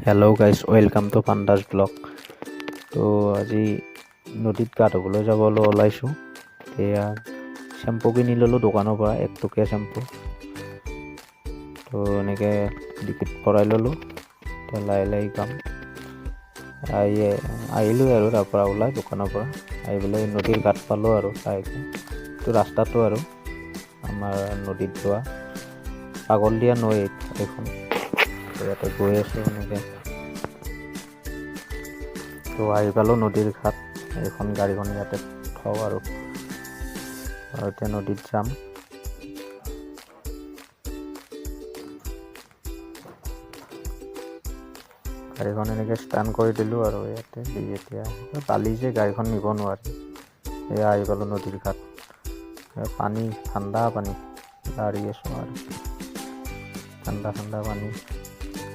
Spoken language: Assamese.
Hello' guys, welcome to Panda's vlog. তো আজি নদীত গা ধুবলৈ যাবলৈ ওলাইছোঁ। এয়া চেম্পু কিনি ল'লোঁ দোকানৰ পৰা, 1 টকীয়া চেম্পু। তো এনেকৈ ডিকিত ভৰাই ল'লোঁ। এতিয়া লাহে লাহে যাম। আহিলোঁ আৰু তাৰ পৰা ওলাই দোকানৰ পৰা আহি পেলাই নদীৰ ঘাট পালোঁ আৰু লাহেকৈ। তো ৰাস্তাটো আৰু আমাৰ নদীত যোৱা পাগলদিয়া নৈ এইখন। ইয়াতে গৈ আছোঁ এনেকৈ। তো আহি পালোঁ নদীৰ ঘাট। এইখন গাড়ীখন ইয়াতে থওঁ আৰু এতিয়া নদীত যাম। গাড়ীখন এনেকৈ ষ্টাৰ্ট কৰি দিলোঁ আৰু ইয়াতে দি এতিয়া বালি যে গাড়ীখন নিব নোৱাৰি। এয়া আহি পালোঁ নদীৰ ঘাট। পানী ঠাণ্ডা পানী লাৰি আছোঁ আৰু ঠাণ্ডা পানী।